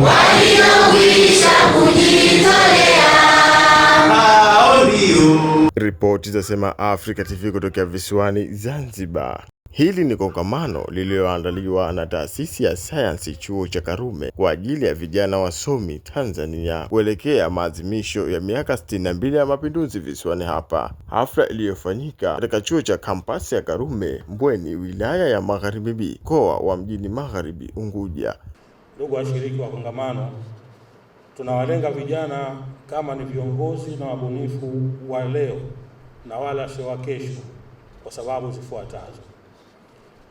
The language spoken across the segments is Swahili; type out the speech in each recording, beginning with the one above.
waliokwisha kujitolea. Hao ndio. Ripoti zasema Africa TV kutokea visiwani Zanzibar. Hili ni kongamano lililoandaliwa na taasisi ya sayansi chuo cha Karume kwa ajili ya vijana wasomi Tanzania kuelekea maadhimisho ya miaka 62 ya mapinduzi visiwani hapa. Hafla iliyofanyika katika chuo cha kampasi ya Karume Mbweni, wilaya ya Magharibi, mkoa wa Mjini Magharibi Unguja. Ndugu washiriki wa kongamano, tunawalenga vijana kama ni viongozi na wabunifu wa leo na wala sio wa kesho kwa sababu zifuatazo.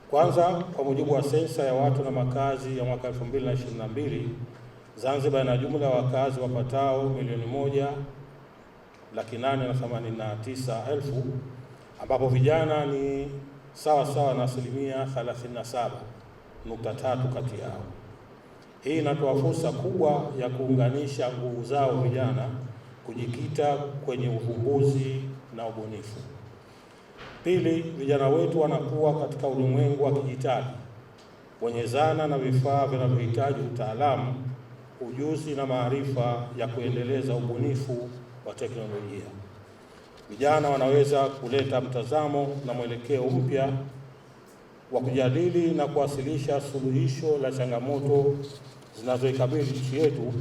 Kwanza, kwa mujibu wa sensa ya watu na makazi ya mwaka 2022, Zanzibar ina jumla ya wakazi wapatao 1,889,000, ambapo vijana ni sawa na asilimia 37.3 kati yao. Hii inatoa fursa kubwa ya kuunganisha nguvu zao vijana kujikita kwenye uvumbuzi na ubunifu. Pili, vijana wetu wanakuwa katika ulimwengu wa kidijitali wenye zana na vifaa vinavyohitaji utaalamu, ujuzi na maarifa ya kuendeleza ubunifu wa teknolojia. Vijana wanaweza kuleta mtazamo na mwelekeo mpya wa kujadili na kuwasilisha suluhisho la changamoto zinazoikabili nchi yetu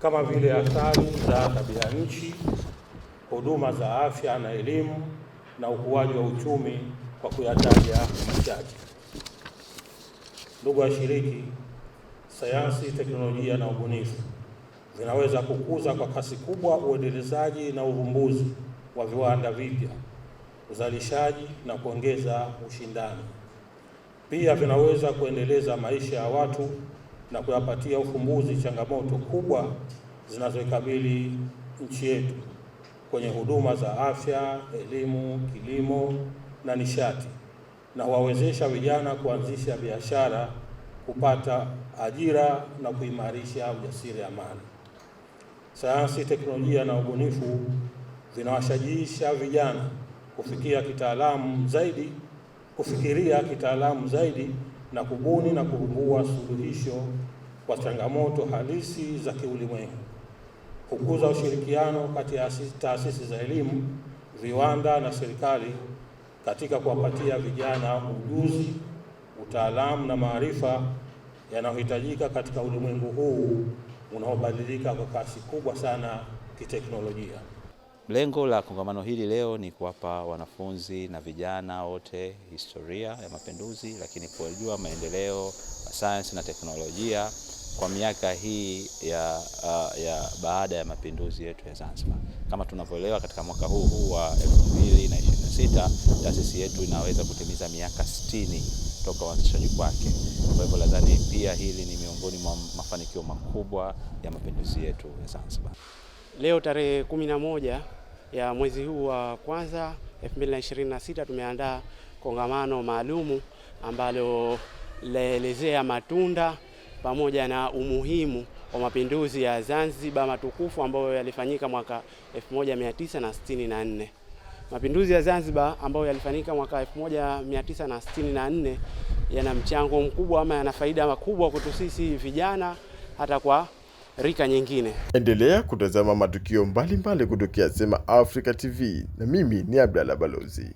kama vile athari za tabia nchi, huduma za afya na elimu na ukuaji wa uchumi, kwa kuyataja machache. Ndugu washiriki, sayansi, teknolojia na ubunifu vinaweza kukuza kwa kasi kubwa uendelezaji na uvumbuzi wa viwanda vipya, uzalishaji na kuongeza ushindani. Pia vinaweza kuendeleza maisha ya watu na kuyapatia ufumbuzi changamoto kubwa zinazoikabili nchi yetu kwenye huduma za afya, elimu, kilimo na nishati, na huwawezesha vijana kuanzisha biashara, kupata ajira na kuimarisha ujasiriamali. Sayansi, teknolojia na ubunifu vinawashajiisha vijana kufikiria kitaalamu zaidi na kubuni na kuvumbua suluhisho kwa changamoto halisi za kiulimwengu. Kukuza ushirikiano kati ya taasisi za elimu, viwanda na serikali katika kuwapatia vijana ujuzi, utaalamu na maarifa yanayohitajika katika ulimwengu huu unaobadilika kwa kasi kubwa sana kiteknolojia. Lengo la kongamano hili leo ni kuwapa wanafunzi na vijana wote historia ya mapinduzi, lakini kujua maendeleo ya sayansi na teknolojia kwa miaka hii ya baada ya mapinduzi yetu ya Zanzibar. Kama tunavyoelewa, katika mwaka huu wa 2026 taasisi yetu inaweza kutimiza miaka 60 toka uanzishaji kwake. Kwa hivyo nadhani pia hili ni miongoni mwa mafanikio makubwa ya mapinduzi yetu ya Zanzibar. Leo tarehe 11 ya mwezi huu wa kwanza 2026 tumeandaa kongamano maalumu ambalo laelezea matunda pamoja na umuhimu wa mapinduzi ya Zanzibar matukufu ambayo yalifanyika mwaka 1964. Mapinduzi ya Zanzibar ambayo yalifanyika mwaka 1964 yana mchango mkubwa ama yana faida kubwa kwetu sisi vijana, hata kwa rika nyingine. Endelea kutazama matukio mbalimbali kutokea Sema Africa TV, na mimi ni Abdalla Balozi.